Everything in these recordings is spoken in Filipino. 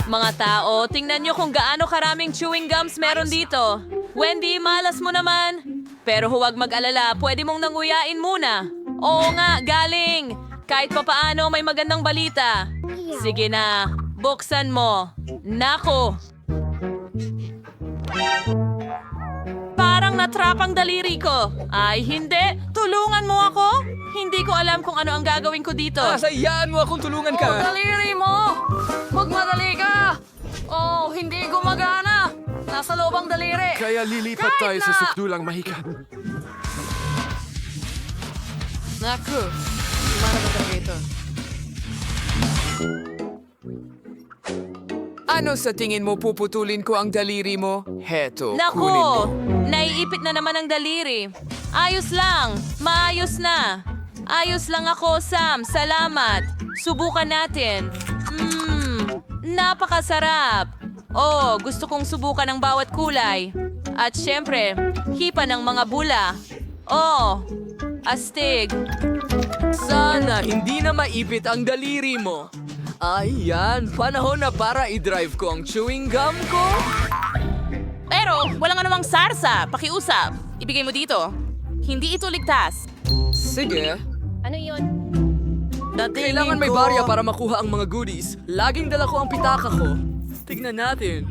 Mga tao, tingnan nyo kung gaano karaming chewing gums meron dito. Wendy, malas mo naman. Pero huwag mag-alala, pwede mong nanguyain muna. Oo nga, galing. Kahit papaano may magandang balita. Sige na, buksan mo. Nako. Parang natrap ang daliri ko. Ay, hindi. Tulungan mo ako. Hindi ko alam kung ano ang gagawin ko dito. Sayaan mo akong tulungan ka. Daliri mo! Magmadali ka! Oh, hindi gumagana! Nasa loob ang daliri! Kaya lilipat Kahit tayo sa na- sukdulang mahika. Naku, mana ba talaga ito? Ano sa tingin mo puputulin ko ang daliri mo? Heto, kunin Naku, mo. naiipit na naman ang daliri. Ayos lang, maayos na. Ayos lang ako, Sam. Salamat. Subukan natin. Napakasarap. Oh, gusto kong subukan ang bawat kulay. At syempre, hipa ng mga bula. Oh, astig. Sana hindi na maipit ang daliri mo. Ayan, panahon na para i-drive ko ang chewing gum ko. Pero, wala nga namang sarsa. Pakiusap. Ibigay mo dito. Hindi ito ligtas. Sige. Ano yun? Kailangan may barya para makuha ang mga goodies. Laging dala ko ang pitaka ko. Tignan natin.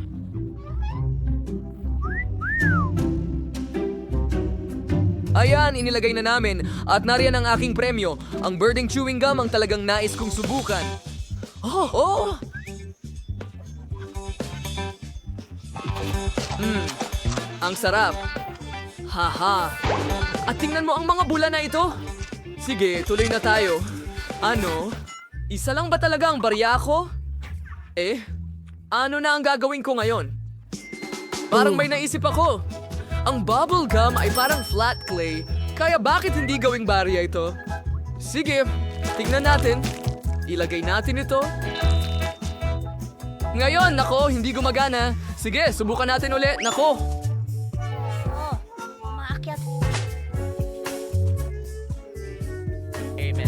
Ayan, inilagay na namin. At nariyan ang aking premyo. Ang birding chewing gum ang talagang nais kong subukan. Oh! Ang sarap. Haha. At tingnan mo ang mga bula na ito. Sige, tuloy na tayo. Ano? Isa lang ba talaga ang barya ko? Ano na ang gagawin ko ngayon? Parang may naisip ako. Ang bubble gum ay parang flat clay, kaya bakit hindi gawing barya ito? Sige, tingnan natin. Ilagay natin ito. Ngayon, nako, hindi gumagana. Sige, subukan natin ulit. Nako.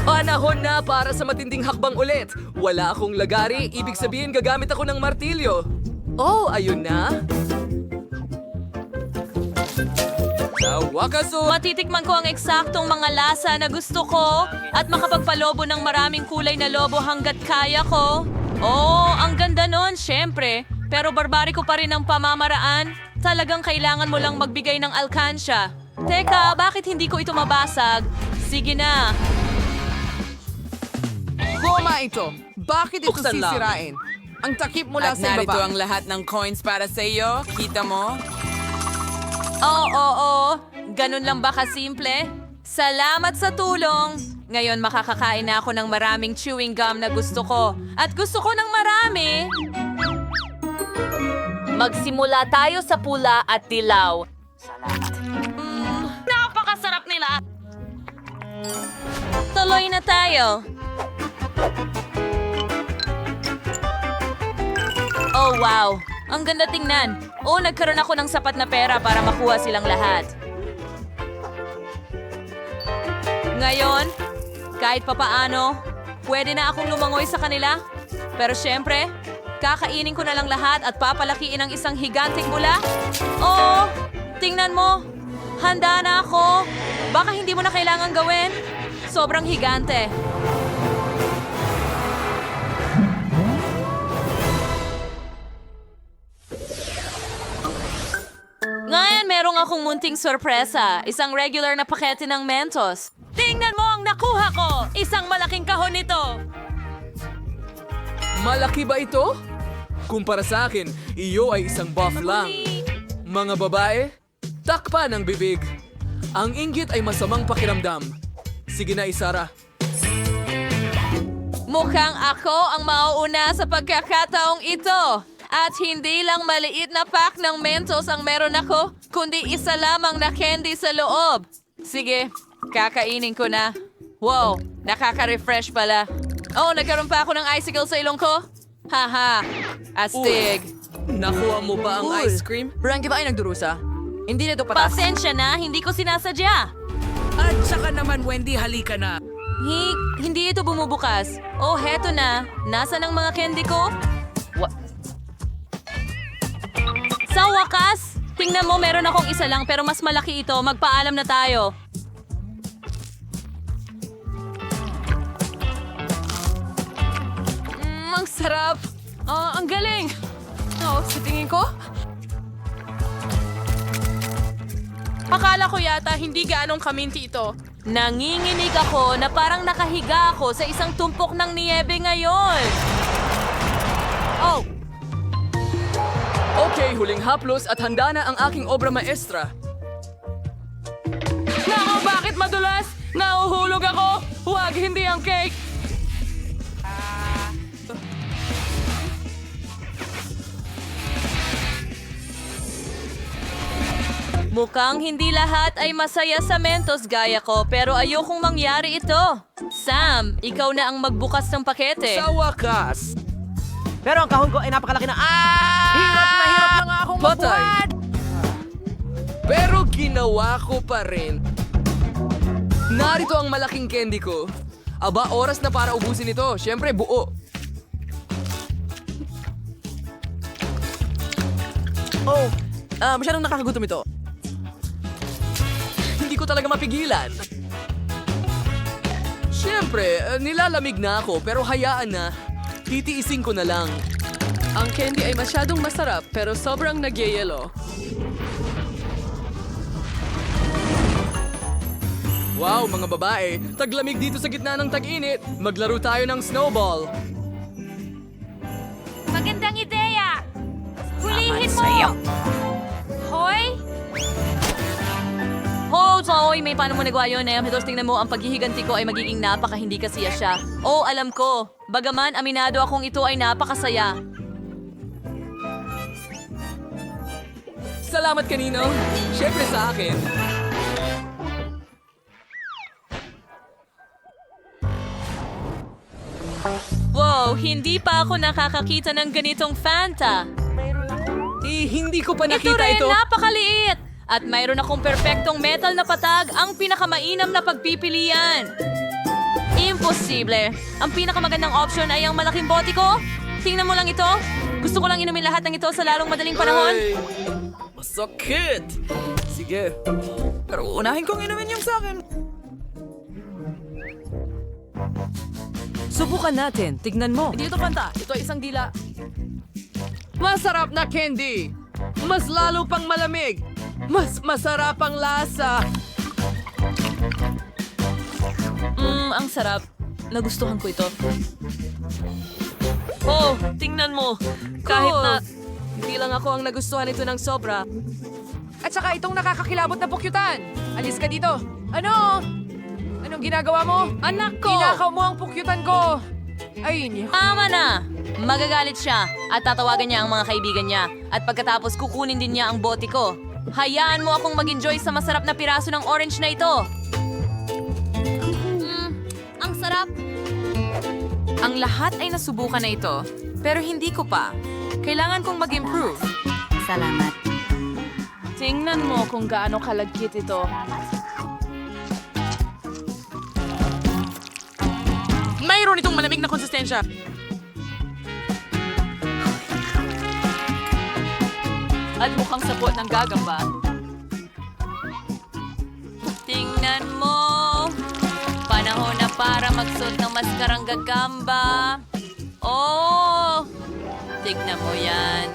Panahon na para sa matinding hakbang ulit. Wala akong lagari, ibig sabihin gagamit ako ng martilyo. Oh, ayun na. Sa wakas, Matitikman ko ang eksaktong mga lasa na gusto ko at makapagpalobo ng maraming kulay na lobo hanggat kaya ko. Oh, ang ganda nun, syempre. Pero barbari ko pa rin ang pamamaraan. Talagang kailangan mo lang magbigay ng alkansya. Teka, bakit hindi ko ito mabasag? Sige na. goma ito. Bakit ito Buksan lang. sisirain? Ang takip mula At sa narito ibaba. ang lahat ng coins para sa iyo. Kita mo? Oo. Ganun lang ba kasimple? Salamat sa tulong. Ngayon makakakain na ako ng maraming chewing gum na gusto ko. At gusto ko ng marami. Magsimula tayo sa pula at dilaw. Salamat. Napakasarap nila. Tuloy na tayo. Oh, wow. Ang ganda tingnan. Oo, nagkaroon ako ng sapat na pera para makuha silang lahat. Ngayon, kahit papaano, pwede na akong lumangoy sa kanila. Pero syempre, kakainin ko na lang lahat at papalakiin ang isang higanting bula. Oo, tingnan mo. Handa na ako. Baka hindi mo na kailangan gawin. Sobrang higante. Ngayon, merong akong munting sorpresa. Isang regular na pakete ng Mentos. Tingnan mo ang nakuha ko! Isang malaking kahon nito! Malaki ba ito? Kumpara sa akin, iyo ay isang buff lang. Mga babae, takpan ang bibig. Ang inggit ay masamang pakiramdam. Sige na, Isara. Mukhang ako ang mauuna sa pagkakataong ito. At hindi lang maliit na pack ng Mentos ang meron ako, kundi isa lamang na candy sa loob. Sige, kakainin ko na. Wow, nakaka-refresh pala. Oh, nagkaroon pa ako ng icicle sa ilong ko? Haha, astig. Nakuha mo ba ang ice cream? Branky ba ay nagdurusa? Hindi na ito patas. Pasensya na, hindi ko sinasadya. At saka naman, Wendy, halika na. Hindi ito bumubukas. Oh, heto na. Nasaan ang mga candy ko? Tingnan mo, meron akong isa lang pero mas malaki ito. Magpaalam na tayo. Ang sarap. Ang galing. Sa tingin ko, akala ko yata hindi gaanong kaminti ito. Nanginginig ako na parang nakahiga ako sa isang tumpok ng niyebe ngayon. Okay, huling haplos at handa na ang aking obra maestra. Nako, bakit madulas? Nauhulog ako. Huwag, hindi ang cake. Mukhang hindi lahat ay masaya sa Mentos gaya ko, pero ayokong mangyari ito. Sam, ikaw na ang magbukas ng pakete. Sa wakas. Pero ang kahon ko ay napakalaki na... Hirap na nga akong Patay. magbuhat! Pero ginawa ko pa rin. Narito ang malaking candy ko. Aba, oras na para ubusin ito. Siyempre, buo. Masyadong nakakagutom ito. Hindi ko talaga mapigilan. Siyempre, nilalamig na ako pero hayaan na. Titiisin ko na lang. Ang candy ay masyadong masarap pero sobrang nagyayelo. Wow, mga babae, taglamig dito sa gitna ng tag-init. Maglaro tayo ng snowball. Magandang ideya! Hulihin mo! Hoy! Hoy, may paano mo nagawa yun, eh? Hitos, tingnan mo, ang paghihiganti ko ay magiging napaka hindi kasiya siya. Alam ko. Bagaman, aminado akong ito ay napakasaya. Salamat kanino. Siyempre sa akin. Wow, hindi pa ako nakakakita ng ganitong Fanta. Hindi ko pa Ito nakita rin, ito. napakaliit! At mayroon akong perpektong metal na patag, ang pinakamainam na pagpipilian. Imposible. Ang pinakamagandang option ay ang malaking bote ko. Tingnan mo lang ito. Gusto ko lang inumin lahat ng ito sa lalong madaling panahon. Ay, masakit. Sige. Pero unahin kong inumin yung sa akin. Subukan natin. Tignan mo. Dito, Fanta. Ito ay isang dila. Masarap na candy. Mas lalo pang malamig. Mas masarap ang lasa. Ang sarap. Nagustuhan ko ito. Tingnan mo. Kahit na hindi lang ako ang nagustuhan ito ng sobra. At saka itong nakakakilabot na pukyutan. Alis ka dito. Ano? Anong ginagawa mo? Anak ko! Inakaw mo ang pukyutan ko. Ay, Tama na! Magagalit siya at tatawagan niya ang mga kaibigan niya. At pagkatapos kukunin din niya ang bote ko. Hayaan mo akong mag-enjoy sa masarap na piraso ng orange na ito. Ang sarap. Ang lahat ay nasubukan na ito. Pero hindi ko pa. Kailangan kong mag-improve. Salamat. Tingnan mo kung gaano kalagkit ito. mayroon itong malamig na konsistensya. At mukhang sapot ng gagamba. Tingnan mo! Panahon na para magsuot ng maskarang gagamba. Oh! Tignan mo yan.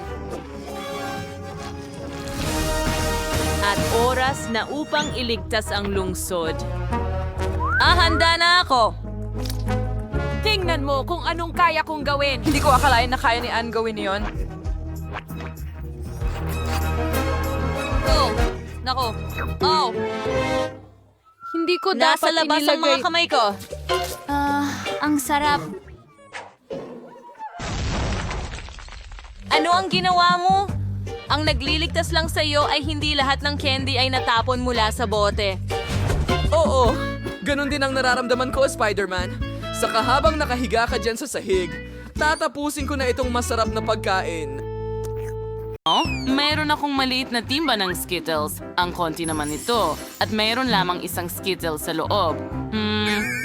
At oras na upang iligtas ang lungsod. Handa na ako! Tingnan mo kung anong kaya kong gawin. Hindi ko akalain na kaya ni Anne gawin yon. Oh! Nako! Oh! Hindi ko Nasa dapat labas ang mga kamay ko. Ang sarap. Ano ang ginawa mo? Ang nagliligtas lang sa iyo ay hindi lahat ng candy ay natapon mula sa bote. Oo, ganun din ang nararamdaman ko, Spider-Man. Saka habang nakahiga ka dyan sa sahig, tatapusin ko na itong masarap na pagkain. Mayroon akong maliit na timba ng Skittles. Ang konti naman ito. At mayroon lamang isang Skittles sa loob.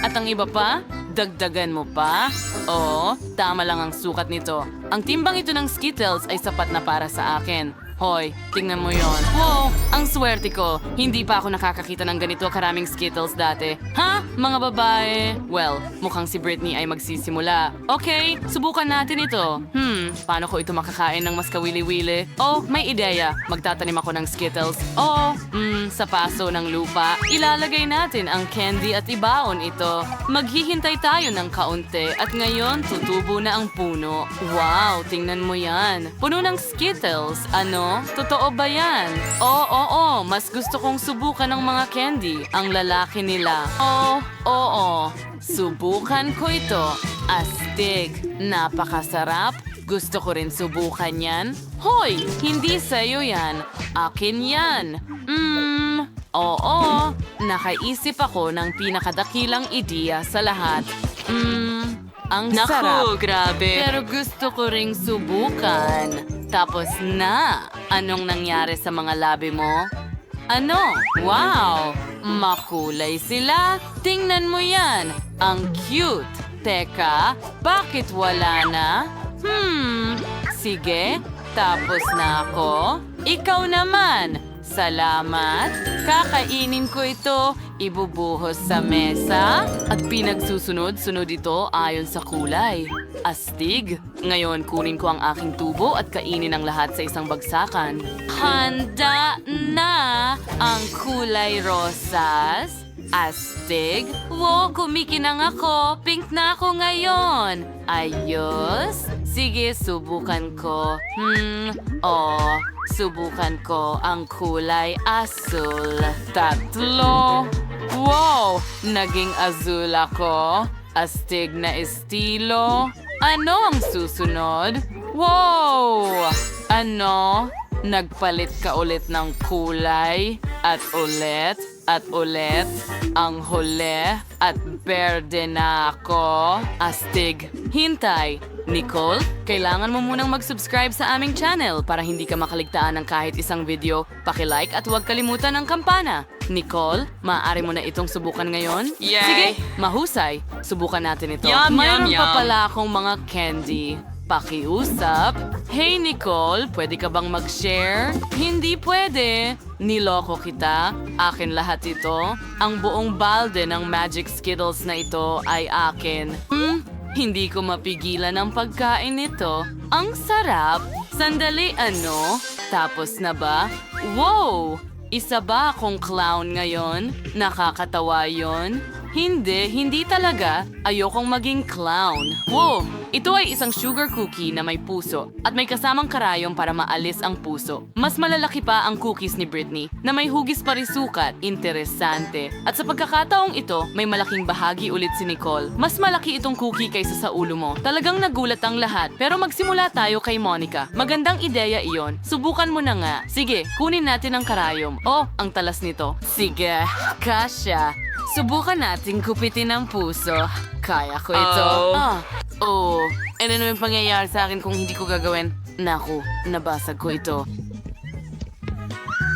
At ang iba pa? Dagdagan mo pa? Oo, tama lang ang sukat nito. Ang timbang ito ng Skittles ay sapat na para sa akin. Hoy, tingnan mo yon. Wow, ang swerte ko. Hindi pa ako nakakakita ng ganito karaming Skittles dati. Ha? Mga babae? Well, mukhang si Britney ay magsisimula. Okay, subukan natin ito. Paano ko ito makakain ng mas kawili-wili? Oh, may ideya. Magtatanim ako ng Skittles. Oh, sa paso ng lupa. Ilalagay natin ang candy at ibaon ito. Maghihintay tayo ng kaunti at ngayon tutubo na ang puno. Wow, tingnan mo yan. Puno ng Skittles. Ano? Totoo ba yan? Oo, mas gusto kong subukan ng mga candy. Ang lalaki nila. Oo. Subukan ko ito. Astig. Napakasarap. Gusto ko rin subukan yan. Hoy, hindi sa'yo yan. Akin yan. Oo. Nakaisip ako ng pinakadakilang ideya sa lahat. Ang sarap. Grabe. Pero gusto ko ring subukan. Tapos na. Anong nangyari sa mga labi mo? Ano? Wow! Makulay sila. Tingnan mo yan. Ang cute. Teka, bakit wala na? Sige. Tapos na ako. Ikaw naman. Salamat. Kakainin ko ito. Ibubuhos sa mesa. At pinagsusunod-sunod ito ayon sa kulay. Astig. Ngayon kunin ko ang aking tubo at kainin ang lahat sa isang bagsakan. Handa na ang kulay rosas. Astig. Wow, kumikinang ako. Pink na ako ngayon. Ayos. Sige, subukan ko. Subukan ko ang kulay asul. 3. Wow! Naging azul ako. Astig na estilo. Ano ang susunod? Wow! Ano? Nagpalit ka ulit ng kulay? At ulit? At ulit? Ang huli? At berde na ako? Astig. Hintay. Nicole, kailangan mo munang mag-subscribe sa aming channel para hindi ka makaligtaan ng kahit isang video. Paki-like at huwag kalimutan ang kampana. Nicole, maaari mo na itong subukan ngayon? Yay! Sige, mahusay. Subukan natin ito. Yum, Mayroon yum, pa yum. pala akong mga candy. Pakiusap. Hey Nicole, pwede ka bang mag-share? Hindi pwede. Niloko kita. Akin lahat ito. Ang buong balde ng Magic Skittles na ito ay akin. Hindi ko mapigilan ang pagkain nito. Ang sarap. Sandali, ano? Tapos na ba? Wow! Isa ba akong clown ngayon? Nakakatawa yon? Hindi talaga. Ayokong maging clown. Wow! Ito ay isang sugar cookie na may puso at may kasamang karayom para maalis ang puso. Mas malalaki pa ang cookies ni Britney na may hugis pa rin sukat. Interesante. At sa pagkakataong ito, may malaking bahagi ulit si Nicole. Mas malaki itong cookie kaysa sa ulo mo. Talagang nagulat ang lahat. Pero magsimula tayo kay Monica. Magandang ideya iyon. Subukan mo na nga. Sige, kunin natin ang karayom. Oh, ang talas nito. Sige, kasya. Subukan nating kupitin ang puso. Kaya ko ito. Ano naman pangyayari sa akin kung hindi ko gagawin? Naku, nabasag ko ito.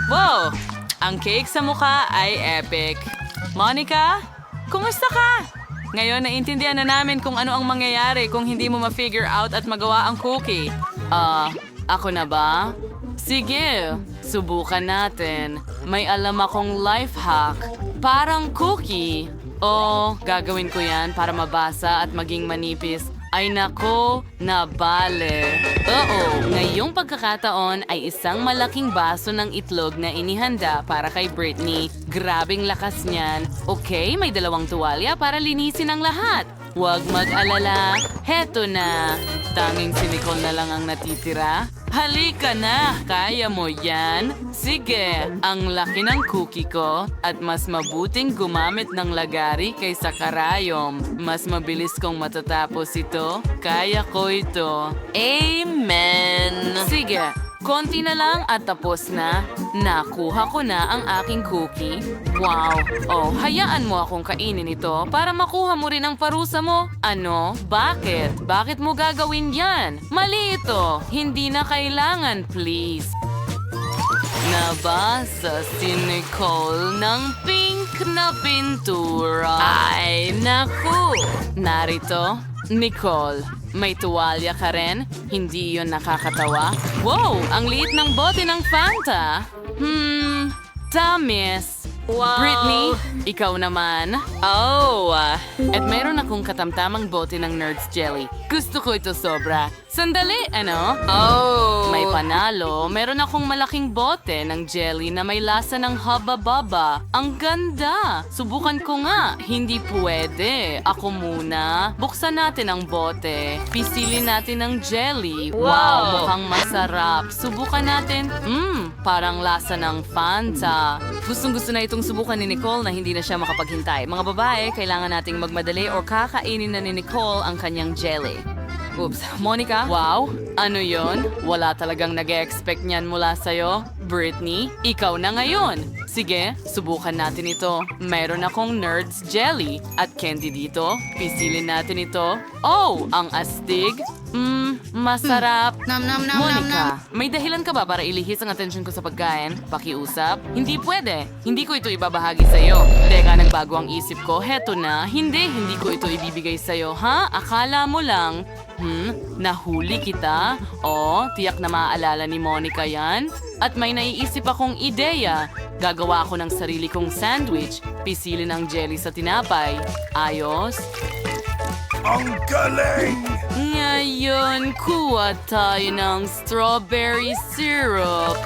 Wow! Ang cake sa mukha ay epic. Monica, kumusta ka? Ngayon, naiintindihan na namin kung ano ang mangyayari kung hindi mo ma-figure out at magawa ang cookie. Ako na ba? Sige, subukan natin. May alam akong life hack. Parang cookie. Gagawin ko yan para mabasa at maging manipis. Ay nako, nabale. Ngayong pagkakataon ay isang malaking baso ng itlog na inihanda para kay Britney. Grabing lakas niyan. Okay, may 2 tuwalya para linisin ang lahat. Huwag mag-alala. Heto na. Tanging si Nicole na lang ang natitira. Halika na! Kaya mo yan? Sige, ang laki ng cookie ko at mas mabuting gumamit ng lagari kaysa karayom. Mas mabilis kong matatapos ito. Kaya ko ito. Amen! Sige, konti na lang at tapos na. Nakuha ko na ang aking cookie. Wow! Hayaan mo akong kainin ito para makuha mo rin ang parusa mo. Ano? Bakit? Bakit mo gagawin yan? Mali ito. Hindi na kailangan, please. Nabasa si Nicole ng pink na pintura. Ay, naku! Narito, Nicole, May tuwalya ka rin? Hindi yun nakakatawa? Wow! Ang liit ng bote ng Fanta! Tamis! Wow! Britney, ikaw naman. Oh! At meron akong katamtamang bote ng Nerds Jelly. Gusto ko ito sobra. Sandali, ano? Oh! May panalo. Meron akong malaking bote ng jelly na may lasa ng haba-baba. Ang ganda! Subukan ko nga. Hindi pwede. Ako muna. Buksan natin ang bote. Pisilin natin ang jelly. Wow! Mukhang masarap. Subukan natin. Parang lasa ng Fanta. Gustong-gusto na itong subukan ni Nicole na hindi na siya makapaghintay. Mga babae, kailangan nating magmadali o kakainin na ni Nicole ang kanyang jelly. Oops. Monica? Wow? Ano yon? Wala talagang nag-e-expect niyan mula sa'yo. Britney, ikaw na ngayon. Sige, subukan natin ito. Mayroon akong Nerds Jelly at candy dito. Pisilin natin ito. Oh, ang astig. Masarap. Monica, may dahilan ka ba para ilihis ang atensyon ko sa pagkain? Pakiusap? Hindi pwede. Hindi ko ito ibabahagi sa'yo. Teka, nagbago ang isip ko. Heto na. Hindi ko ito ibibigay sa'yo, ha? Akala mo lang. Nahuli kita? O, tiyak na maaalala ni Monica yan? At may naiisip akong ideya. Gagawa ako ng sarili kong sandwich. Pisilin ang jelly sa tinapay. Ayos? Ang galing! Ngayon, kuha tayo ng strawberry syrup.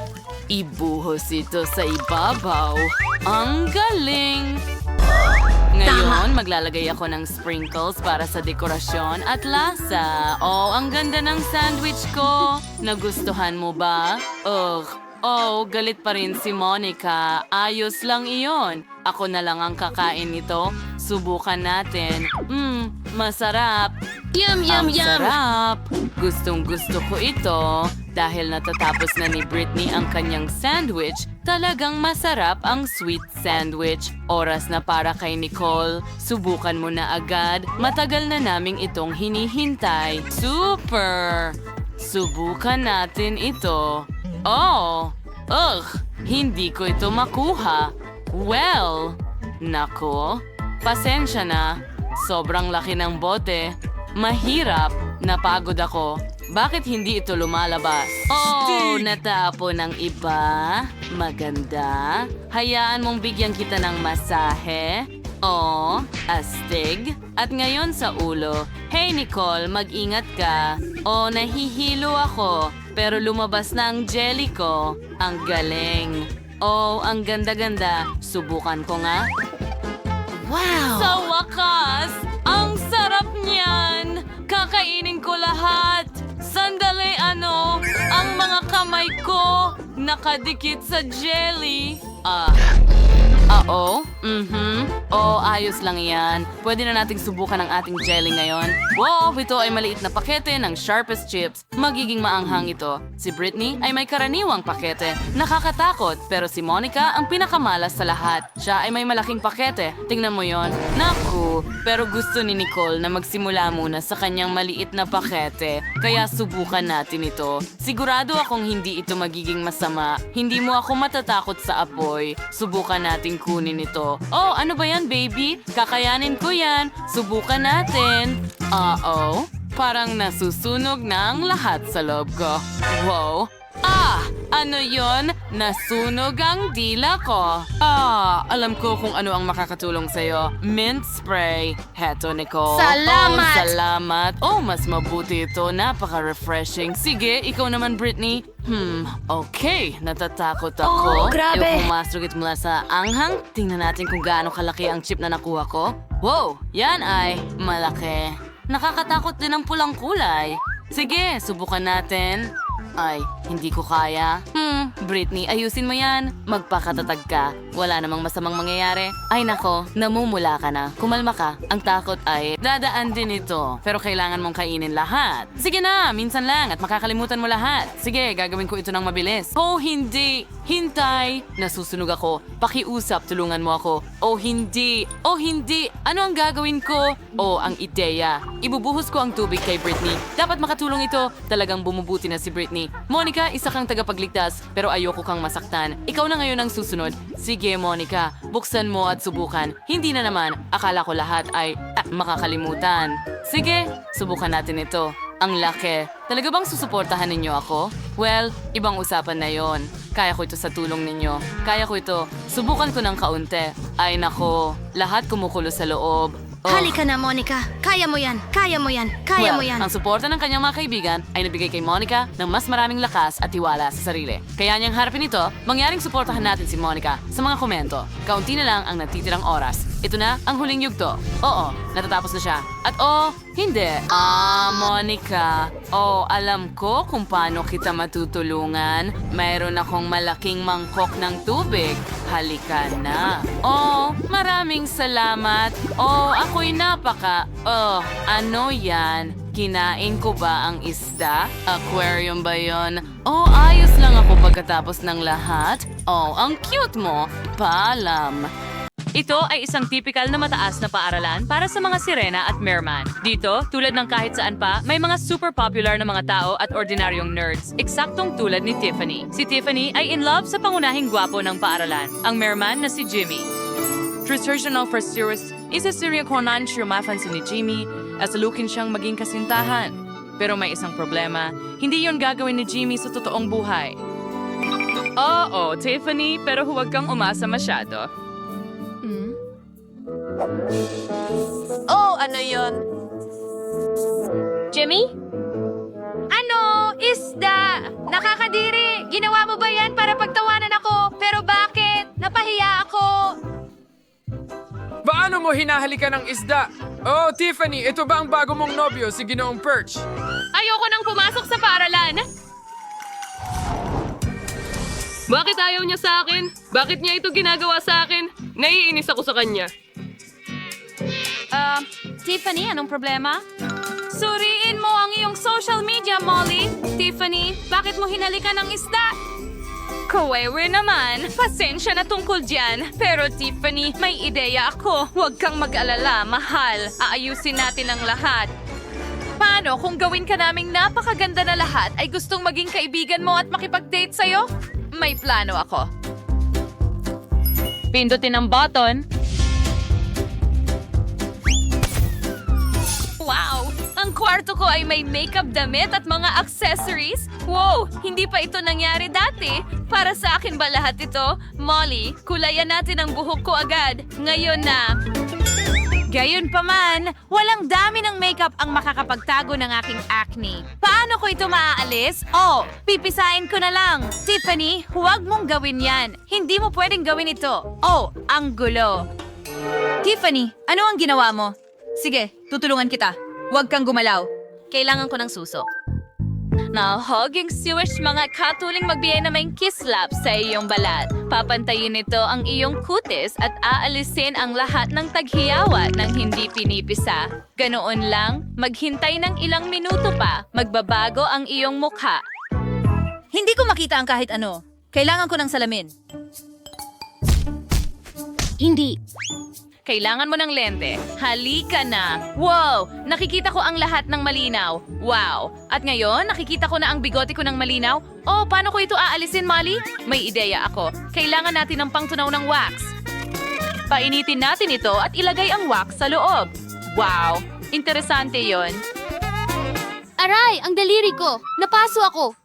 Ibuhos ito sa ibabaw. Ang galing! Ngayon, maglalagay ako ng sprinkles para sa dekorasyon at lasa. Oh, ang ganda ng sandwich ko. Nagustuhan mo ba? Oh, galit pa rin si Monica. Ayos lang iyon. Ako na lang ang kakain nito. Subukan natin. Masarap. Yum! Sarap. Gustong-gusto ko ito. Dahil natatapos na ni Britney ang kanyang sandwich, talagang masarap ang sweet sandwich. Oras na para kay Nicole. Subukan mo na agad. Matagal na naming itong hinihintay. Super! Subukan natin ito. Oh! Hindi ko ito makuha. Well, nako, pasensya na. Sobrang laki ng bote. Mahirap. Napagod ako. Bakit hindi ito lumalabas? Oh, natapon ng iba. Maganda. Hayaan mong bigyan kita ng masahe. Oh, astig. At ngayon sa ulo. Hey Nicole, mag-ingat ka. Oh, nahihilo ako. Pero lumabas na ang jelly ko. Ang galing. Oh, ang ganda-ganda. Subukan ko nga. Wow! Sa wakas! Ang sarap niyan! Kakainin ko lahat! Sandali, ano? Ang mga kamay ko nakadikit sa jelly. Oh, ayos lang yan. Pwede na nating subukan ang ating jelly ngayon. Wow, ito ay maliit na pakete ng sharpest chips. Magiging maanghang ito. Si Britney ay may karaniwang pakete. Nakakatakot, pero si Monica ang pinakamalas sa lahat. Siya ay may malaking pakete. Tingnan mo yon. Naku, pero gusto ni Nicole na magsimula muna sa kanyang maliit na pakete. Kaya subukan natin ito. Sigurado akong hindi ito magiging masama. Hindi mo ako matatakot sa apoy. Subukan natin kunin ito. Oh, ano ba yan, baby? Kakayanin ko yan. Subukan natin. Parang nasusunog na ang lahat sa loob ko. Wow. Ano yon? Nasunog ang dila ko. Alam ko kung ano ang makakatulong sa'yo. Mint spray. Heto, Nicole. Salamat! Oh, salamat. Oh, mas mabuti ito. Napaka-refreshing. Sige, ikaw naman, Britney. Okay. Natatakot ako. Oh, grabe. Pumasok mula sa anghang. Tingnan natin kung gaano kalaki ang chip na nakuha ko. Wow, yan ay malaki. Nakakatakot din ang pulang kulay. Sige, subukan natin. Ay, hindi ko kaya. Britney, ayusin mo yan. Magpakatatag ka. Wala namang masamang mangyayari. Ay nako, namumula ka na. Kumalma ka. Ang takot ay dadaan din ito. Pero kailangan mong kainin lahat. Sige na, minsan lang at makakalimutan mo lahat. Sige, gagawin ko ito ng mabilis. Oh, hindi. Hintay. Nasusunog ako. Pakiusap, tulungan mo ako. Oh, hindi. Oh, hindi. Ano ang gagawin ko? Oh, ang ideya. Ibubuhos ko ang tubig kay Britney. Dapat makatulong ito. Talagang bumubuti na si Britney. Tiffany. Monica, isa kang tagapagligtas, pero ayoko kang masaktan. Ikaw na ngayon ang susunod. Sige, Monica, buksan mo at subukan. Hindi na naman, akala ko lahat ay makakalimutan. Sige, subukan natin ito. Ang laki. Talaga bang susuportahan ninyo ako? Well, ibang usapan na yon. Kaya ko ito sa tulong ninyo. Kaya ko ito. Subukan ko ng kaunti. Ay nako, lahat kumukulo sa loob. Oh. Halika na, Monica. Kaya mo yan. Kaya mo yan. Kaya mo yan. Ang suporta ng kanyang mga kaibigan ay nabigay kay Monica ng mas maraming lakas at tiwala sa sarili. Kaya niyang harapin ito, mangyaring suportahan natin si Monica sa mga komento. Kaunti na lang ang natitirang oras. Ito na ang huling yugto. Oo, natatapos na siya. At hindi. Monica. Alam ko kung paano kita matutulungan. Mayroon akong malaking mangkok ng tubig. Halika na. Maraming salamat. Ako'y ano yan? Kinain ko ba ang isda? Aquarium ba yon? Ayos lang ako pagkatapos ng lahat. Ang cute mo. Paalam. Ito ay isang typical na mataas na paaralan para sa mga sirena at merman. Dito, tulad ng kahit saan pa, may mga super popular na mga tao at ordinaryong nerds, eksaktong tulad ni Tiffany. Si Tiffany ay in love sa pangunahing gwapo ng paaralan, ang merman na si Jimmy. Traditional for serious, isa seriya ko nan siya mafansin ni Jimmy at salukin siyang maging kasintahan. Pero may isang problema, hindi yon gagawin ni Jimmy sa totoong buhay. Oo, Tiffany, pero huwag kang umasa masyado. Ano yon? Jimmy? Ano? Isda! Nakakadiri! Ginawa mo ba yan para pagtawanan ako? Pero bakit? Napahiya ako! Paano mo hinahalikan ng isda? Tiffany, ito ba ang bago mong nobyo, si Ginoong Perch? Ayoko nang pumasok sa paaralan. Bakit ayaw niya sa akin? Bakit niya ito ginagawa sa akin? Naiinis ako sa kanya. Tiffany, anong problema? Suriin mo ang iyong social media, Molly. Tiffany, bakit mo hinalikan ang isda? Kawewe naman. Pasensya na tungkol dyan. Pero Tiffany, may ideya ako. Huwag kang mag-alala, mahal. Aayusin natin ang lahat. Paano kung gawin ka naming napakaganda na lahat ay gustong maging kaibigan mo at makipag-date sa'yo? May plano ako. Pindutin ang button. Wow! Ang kwarto ko ay may makeup damit at mga accessories. Wow! Hindi pa ito nangyari dati. Para sa akin ba lahat ito? Molly, kulayan natin ang buhok ko agad. Ngayon na. Gayon pa man, walang dami ng makeup ang makakapagtago ng aking acne. Paano ko ito maaalis? Pipisain ko na lang. Tiffany, huwag mong gawin yan. Hindi mo pwedeng gawin ito. Ang gulo. Tiffany, ano ang ginawa mo? Sige, tutulungan kita. Huwag kang gumalaw. Kailangan ko ng suso. Nahoging Jewish mga katuling magbigay na may kislap sa iyong balat. Papantayin nito ang iyong kutis at aalisin ang lahat ng taghiyawa ng hindi pinipisa. Ganoon lang, maghintay ng ilang minuto pa, magbabago ang iyong mukha. Hindi ko makita ang kahit ano. Kailangan ko ng salamin. Hindi. Kailangan mo ng lente. Halika na. Wow! Nakikita ko ang lahat ng malinaw. Wow! At ngayon, nakikita ko na ang bigote ko ng malinaw. Paano ko ito aalisin, Molly? May ideya ako. Kailangan natin ng pangtunaw ng wax. Painitin natin ito at ilagay ang wax sa loob. Wow! Interesante yon. Aray, ang daliri ko. Napaso ako.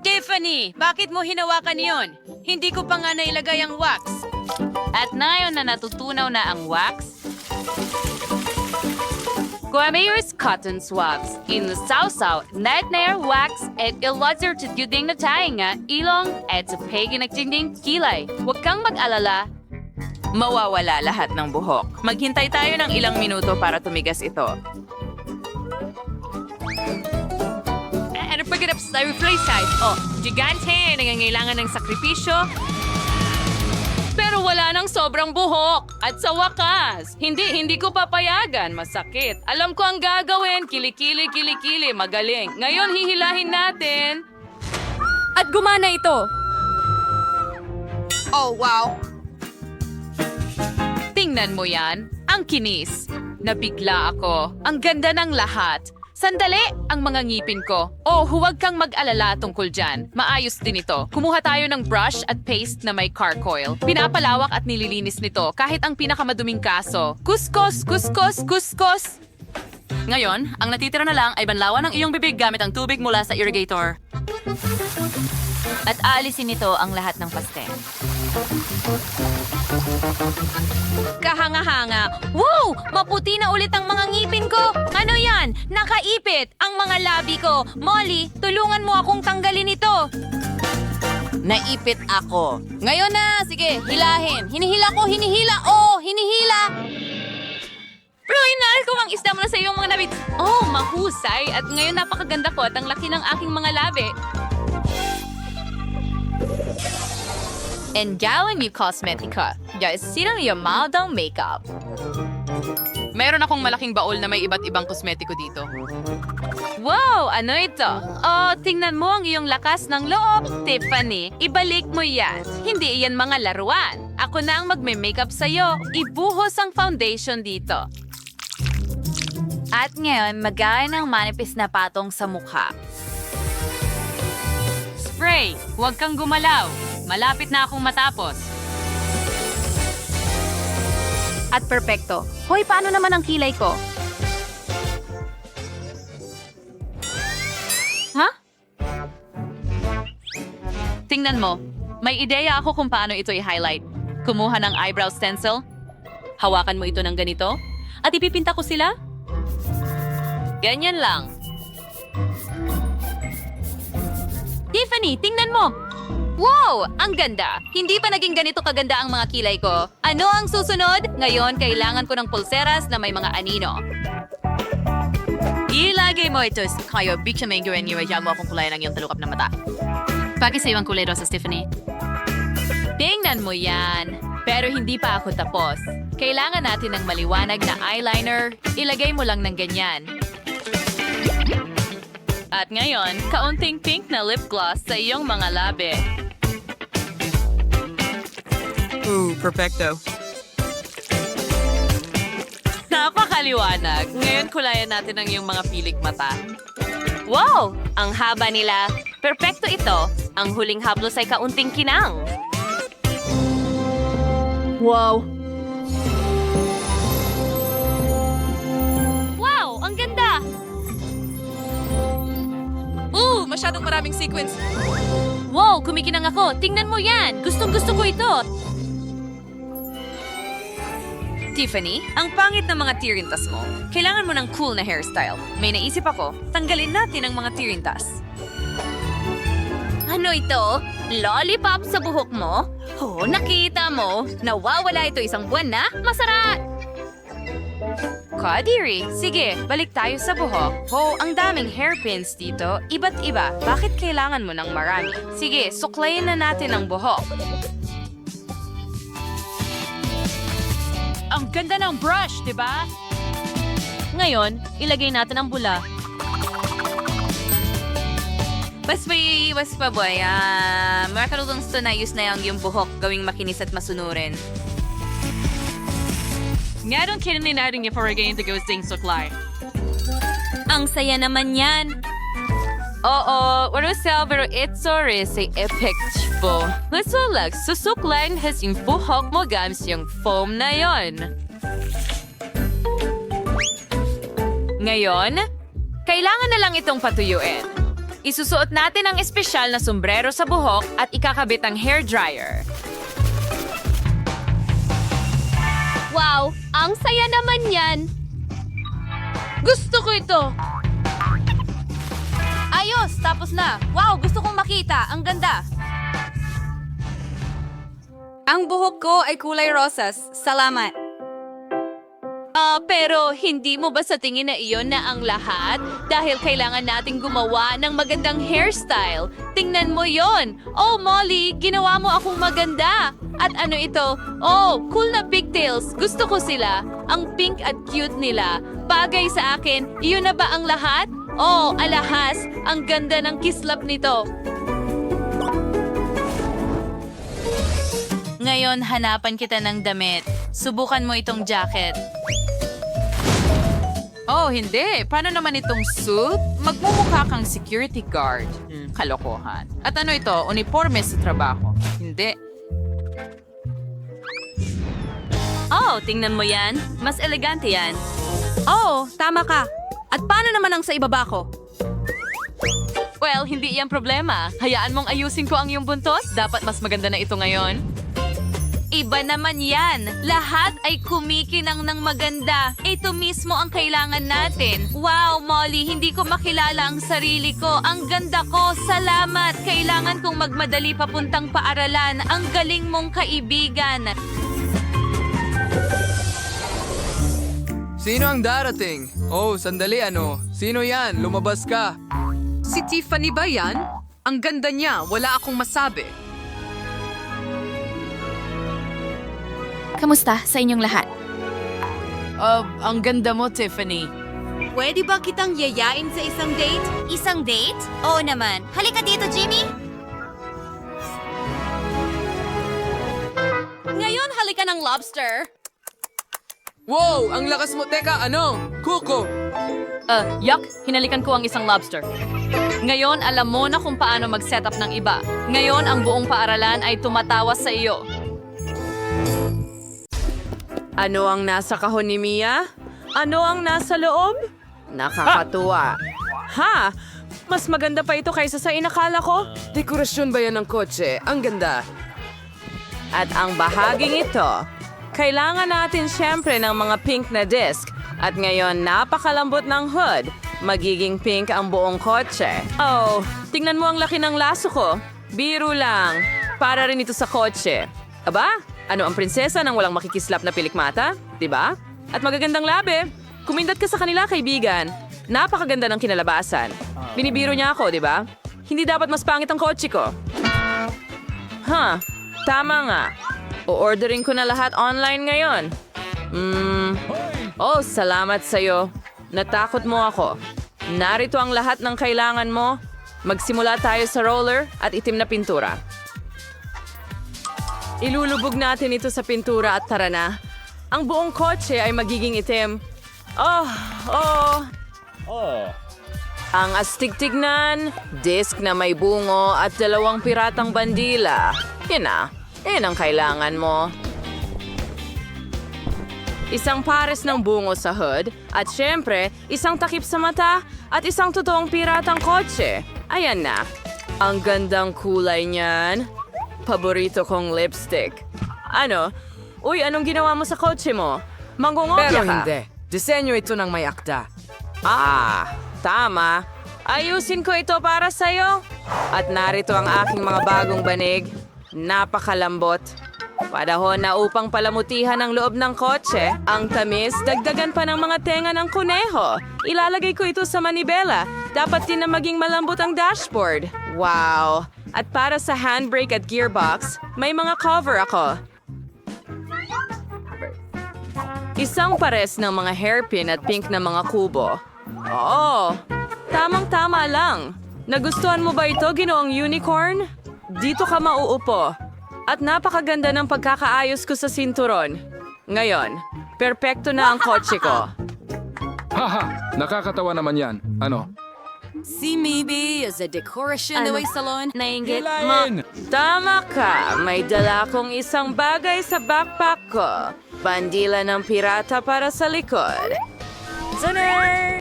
Tiffany, bakit mo hinawakan yon? Hindi ko pa nga nailagay ang wax. At ngayon na natutunaw na ang wax, Guamayos cotton swabs. Inusawsaw, nightmare wax at ilodger to duding na tainga, ilong at sa pegi nagtinding kilay. Huwag kang mag-alala. Mawawala lahat ng buhok. Maghintay tayo ng ilang minuto para tumigas ito. Ano pagganap sa replace size? Gigante, nangangailangan ng sakripisyo. Pero wala nang sobrang buhok. At sa wakas, hindi ko papayagan. Masakit. Alam ko ang gagawin. Kilikili, kilikili. Magaling. Ngayon, hihilahin natin. At gumana ito! Tingnan mo yan. Ang kinis. Nabigla ako. Ang ganda ng lahat. Sandali! Ang mga ngipin ko. Oh, huwag kang mag-alala tungkol dyan. Maayos din ito. Kumuha tayo ng brush at paste na may charcoal. Pinapalawak at nililinis nito kahit ang pinakamaduming kaso. Kuskos, kuskos, kuskos! Ngayon, ang natitira na lang ay banlawan ng iyong bibig gamit ang tubig mula sa irrigator. At aalisin nito ang lahat ng paste. Kahanga-hanga. Wow! Maputi na ulit ang mga ngipin ko. Ano yan? Nakaipit ang mga labi ko. Molly, tulungan mo akong tanggalin ito. Naipit ako. Ngayon na! Sige, hilahin. Hinihila ko, hinihila! Oh, hinihila! Roynal, kung ang isda mo na sa iyong mga labi. Oh, mahusay. At ngayon napakaganda ko at ang laki ng aking mga labi. And gawin niyo kosmetika. Dahil sinang yung maldang makeup. Meron akong malaking baol na may iba't ibang kosmetiko dito. Wow! Ano ito? Oh, tingnan mo ang iyong lakas ng loob. Tiffany, ibalik mo yan. Hindi iyan mga laruan. Ako na ang magme-makeup sa'yo. Ibuhos ang foundation dito. At ngayon, magaya ng manipis na patong sa mukha. Spray! Huwag kang gumalaw. Malapit na akong matapos. At perpekto. Hoy, paano naman ang kilay ko? Ha? Tingnan mo. May ideya ako kung paano ito i-highlight. Kumuha ng eyebrow stencil. Hawakan mo ito ng ganito. At ipipinta ko sila. Ganyan lang. Tiffany, tingnan mo! Wow! Ang ganda! Hindi pa naging ganito kaganda ang mga kilay ko. Ano ang susunod? Ngayon, kailangan ko ng pulseras na may mga anino. Ilagay mo ito kayo. Big siya may gawin niyo. Mo akong kulay ng iyong talukap na mata. Pagi sa ibang kulay sa Stephanie. Tingnan mo yan. Pero hindi pa ako tapos. Kailangan natin ng maliwanag na eyeliner. Ilagay mo lang ng ganyan. At ngayon, kaunting pink na lip gloss sa iyong mga labi. Ooh, perfecto. Napakaliwanag. Ngayon kulayan natin ang iyong mga pilik mata. Wow! Ang haba nila. Perpekto ito. Ang huling haplos ay kaunting kinang. Wow! Wow! Ang ganda! Masyadong maraming sequence. Wow! Kumikinang ako! Tingnan mo yan! Gustong-gusto ko ito! Tiffany, ang pangit ng mga tirintas mo. Kailangan mo ng cool na hairstyle. May naisip ako, tanggalin natin ang mga tirintas. Ano ito? Lollipop sa buhok mo? Oh, nakita mo? Nawawala ito isang buwan na? Masarap! Kadiri, sige, balik tayo sa buhok. Oh, ang daming hairpins dito. Iba't iba. Bakit kailangan mo ng marami? Sige, suklayin na natin ang buhok. Ang ganda ng brush, di ba? Ngayon, ilagay natin ang bula. Was pa boy, makarulong sa nayos na yung buhok gawing makinis at masunurin. Ngayon kinanin natin yung paragayin to ghosting suklay. Ang saya naman yan! Oo, warusel pero ito rin sa epektibo. Nasulag, susuklayin has yung buhok mo gamit yung foam na yon. Ngayon, kailangan na lang itong patuyuin. Isusuot natin ang espesyal na sombrero sa buhok at ikakabit ang hair dryer. Wow! Ang saya naman yan! Gusto ko ito! Ayos! Tapos na! Wow! Gusto kong makita! Ang ganda! Ang buhok ko ay kulay rosas. Salamat. Pero hindi mo ba sa tingin na iyon na ang lahat? Dahil kailangan nating gumawa ng magandang hairstyle. Tingnan mo yon. Oh, Molly, ginawa mo akong maganda. At ano ito? Oh, cool na pigtails. Gusto ko sila. Ang pink at cute nila. Bagay sa akin. Iyon na ba ang lahat? Oh, alahas. Ang ganda ng kislap nito. Ngayon, hanapan kita ng damit. Subukan mo itong jacket. Oh, hindi. Paano naman itong suit? Magmumukha kang security guard. Kalokohan. At ano ito? Uniforme sa trabaho. Hindi. Oh, tingnan mo yan. Mas elegante yan. Oh, tama ka. At paano naman ang sa ibaba ko? Well, hindi yan problema. Hayaan mong ayusin ko ang iyong buntot. Dapat mas maganda na ito ngayon. Iba naman yan. Lahat ay kumikinang ng maganda. Ito mismo ang kailangan natin. Wow, Molly, hindi ko makilala ang sarili ko. Ang ganda ko. Salamat. Kailangan kong magmadali papuntang paaralan. Ang galing mong kaibigan. Sino ang darating? Oh, sandali ano? Sino yan? Lumabas ka. Si Tiffany ba yan? Ang ganda niya. Wala akong masabi. Kamusta sa inyong lahat? Ang ganda mo, Tiffany. Pwede ba kitang yayain sa isang date? Isang date? Oo naman. Halika dito, Jimmy. Ngayon, halika ng lobster. Wow! Ang lakas mo! Teka, ano? Kuko! Yuck, hinalikan ko ang isang lobster. Ngayon, alam mo na kung paano mag-set up ng iba. Ngayon, ang buong paaralan ay tumatawa sa iyo. Ano ang nasa kahon ni Mia? Ano ang nasa loob? Nakakatuwa. Ha? Mas maganda pa ito kaysa sa inakala ko? Dekorasyon ba yan ng kotse? Ang ganda. At ang bahaging ito, kailangan natin syempre ng mga pink na disc. At ngayon, napakalambot ng hood. Magiging pink ang buong kotse. Oh, tingnan mo ang laki ng laso ko. Biro lang. Para rin ito sa kotse. Aba, ano ang prinsesa nang walang makikislap na pilikmata? Diba? At magagandang labi. Kumindat ka sa kanila, kaibigan. Napakaganda ng kinalabasan. Binibiro niya ako, diba? Hindi dapat mas pangit ang kotse ko. Tama nga. O-ordering ko na lahat online ngayon. Oh, salamat sa'yo. Natakot mo ako. Narito ang lahat ng kailangan mo. Magsimula tayo sa roller at itim na pintura. Ilulubog natin ito sa pintura at tara na. Ang buong kotse ay magiging itim. Ang astig tignan, disc na may bungo at 2 piratang bandila. Yan na. Yan ang kailangan mo. Isang pares ng bungo sa hood at syempre, isang takip sa mata at isang totoong piratang kotse. Ayan na. Ang gandang kulay niyan. Paborito kong lipstick. Ano? Uy, anong ginawa mo sa kotse mo? Mangungopia Pero ka. hindi. Disenyo ito ng may akda. Tama. Ayusin ko ito para sa'yo. At narito ang aking mga bagong banig. Napakalambot. Panahon na upang palamutihan ang loob ng kotse. Ang tamis, dagdagan pa ng mga tenga ng kuneho. Ilalagay ko ito sa manibela. Dapat din na maging malambot ang dashboard. Wow! At para sa handbrake at gearbox, may mga cover ako. Isang pares ng mga hairpin at pink na mga kubo. Oo, tamang-tama lang. Nagustuhan mo ba ito, Ginoong Unicorn? Dito ka mauupo. At napakaganda ng pagkakaayos ko sa sinturon. Ngayon, perpekto na ang kotse ko. Haha, nakakatawa naman yan. Ano? Si maybe is a decoration the way salon. Nainggit. Tama ka, may dala akong isang bagay sa backpack ko. Bandila ng pirata para sa likod. Sunner!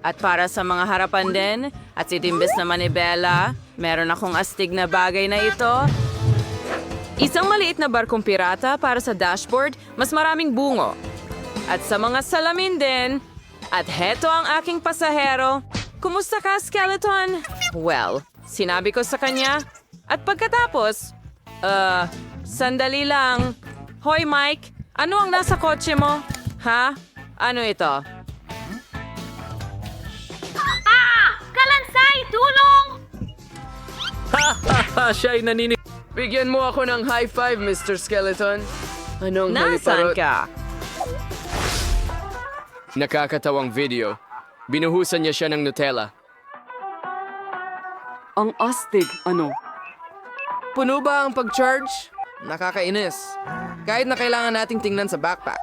At para sa mga harapan din, at itimbis na manibela, meron akong astig na bagay na ito. Isang maliit na barkong pirata para sa dashboard, mas maraming bungo. At sa mga salamin din, at heto ang aking pasahero. Kumusta ka, Skeleton? Well, sinabi ko sa kanya. At pagkatapos, sandali lang. Hoy, Mike, ano ang nasa kotse mo? Ha? Ano ito? Kalansay, tulong! Siya'y naninig. Bigyan mo ako ng high five, Mr. Skeleton. Anong Nasaan ka? Nakakatawang video. Binuhusan niya siya ng Nutella. Ang astig, ano? Puno ba ang pag-charge? Nakakainis. Kahit na kailangan nating tingnan sa backpack.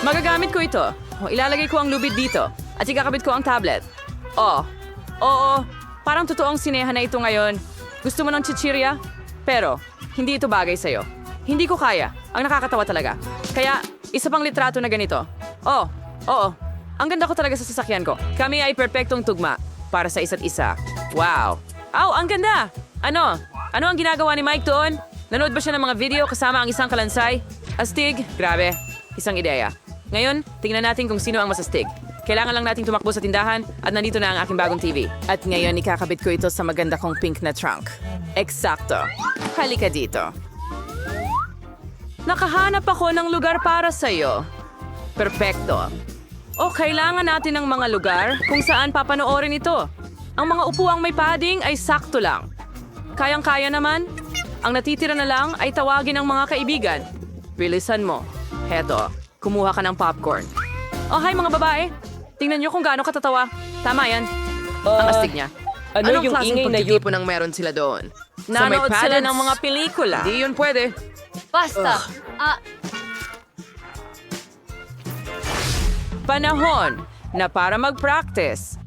Magagamit ko ito. Ilalagay ko ang lubid dito. At ikakabit ko ang tablet. Oo. Parang totoong sinehan na ito ngayon. Gusto mo ng chichirya? Pero, hindi ito bagay sa'yo. Hindi ko kaya. Ang nakakatawa talaga. Kaya, isa pang litrato na ganito. Oo. Ang ganda ko talaga sa sasakyan ko. Kami ay perpektong tugma para sa isa't isa. Wow. Ang ganda! Ano ang ginagawa ni Mike doon? Nanood ba siya ng mga video kasama ang isang kalansay? Astig? Grabe. Isang ideya. Ngayon, tingnan natin kung sino ang masastig. Kailangan lang nating tumakbo sa tindahan at nandito na ang aking bagong TV. At ngayon, ikakabit ko ito sa maganda kong pink na trunk. Eksakto. Halika dito. Nakahanap ako ng lugar para sa'yo. Perpekto. Kailangan natin ng mga lugar kung saan papanoorin ito. Ang mga upuang may padding ay sakto lang. Kayang-kaya naman. Ang natitira na lang ay tawagin ang mga kaibigan. Bilisan mo. Heto, kumuha ka ng popcorn. Hi mga babae. Tingnan niyo kung gaano katatawa. Tama yan. Ang astig niya. Anong yung ingay na yun? Anong meron sila doon? Nanood sila ng mga pelikula. Hindi yun pwede. Basta. Panahon na para mag-practice.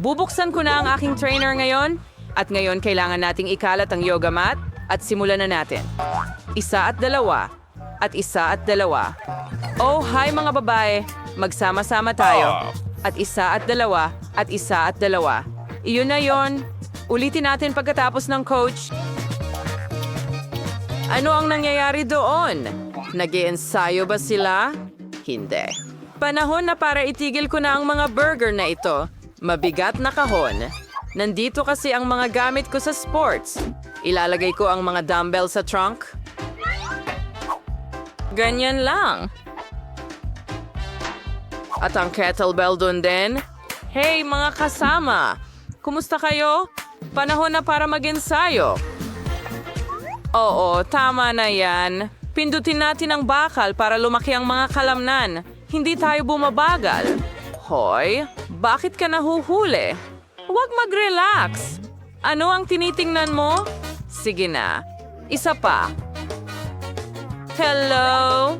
Bubuksan ko na ang aking trainer ngayon at ngayon kailangan nating ikalat ang yoga mat at simulan na natin. 1 at 2 at 1 at 2. Hi mga babae, magsama-sama tayo. At 1 at 2 at 1 at 2. Iyon na yon. Ulitin natin pagkatapos ng coach. Ano ang nangyayari doon? Nag-iensayo ba sila? Hindi. Panahon na para itigil ko na ang mga burger na ito. Mabigat na kahon. Nandito kasi ang mga gamit ko sa sports. Ilalagay ko ang mga dumbbell sa trunk. Ganyan lang. At ang kettlebell doon din. Hey mga kasama! Kumusta kayo? Panahon na para mag-ensayo. Oo, tama na yan. Pindutin natin ang bakal para lumaki ang mga kalamnan. Hindi tayo bumabagal. Hoy, bakit ka nahuhuli? Huwag mag-relax. Ano ang tinitingnan mo? Sige na. Isa pa. Hello?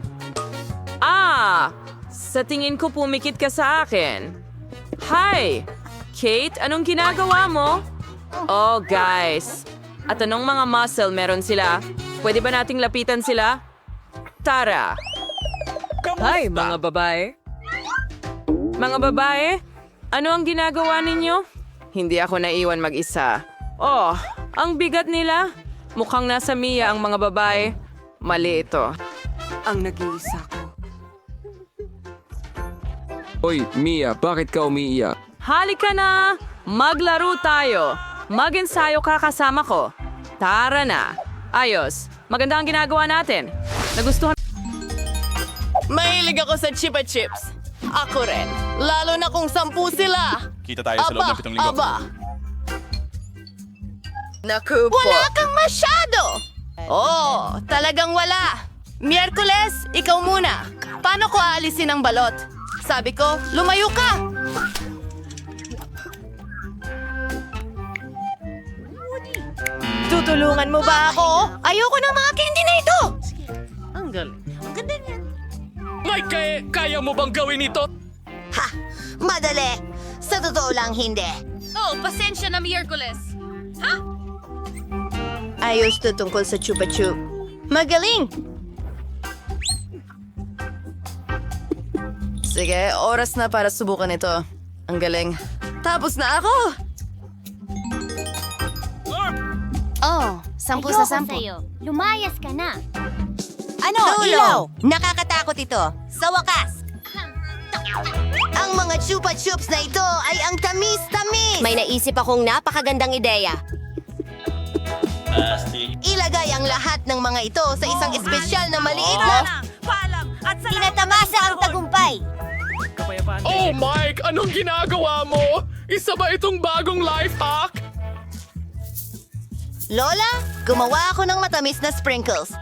Sa tingin ko pumikit ka sa akin. Hi! Kate, anong ginagawa mo? Guys. At anong mga muscle meron sila? Pwede ba nating lapitan sila? Tara! Hi, mga babae. Mga babae, ano ang ginagawa ninyo? Hindi ako naiwan mag-isa. Ang bigat nila. Mukhang nasa Mia ang mga babae. Mali ito. Ang nag-iisa ko. Oy, Mia, bakit ka umiiyak? Halika na! Maglaro tayo! Mag-ensayo ka kasama ko. Tara na! Ayos, maganda ang ginagawa natin. Nagustuhan... Mahilig ako sa Chupa Chips. Ako rin. Lalo na kung 10 sila. Kita tayo sa loob ng 7 linggo. Naku po. Wala kang masyado. Talagang wala. Miyerkules, ikaw muna. Paano ko aalisin ang balot? Sabi ko, lumayo ka. Tutulungan mo ba ako? Ayoko ng mga candy na ito. Ang galing. Ang ganda niyan. Mike, kaya mo bang gawin ito? Ha! Madali! Sa totoo lang, hindi. Pasensya na, Miyerkules. Ayos to tungkol sa Chupa Chup. Magaling! Sige, oras na para subukan ito. Ang galing. Tapos na ako! 10 sa 10. Lumayas ka na. Ano? Ilaw! Nakakatakot ito. Sa wakas! Ang mga Chupa Chups na ito ay ang tamis-tamis! May naisip akong napakagandang ideya. Ilagay ang lahat ng mga ito sa isang espesyal na maliit na... Tinatamasa ang tagumpay. Mike, anong ginagawa mo? Isa ba itong bagong life hack? Lola, gumawa ako ng matamis na sprinkles.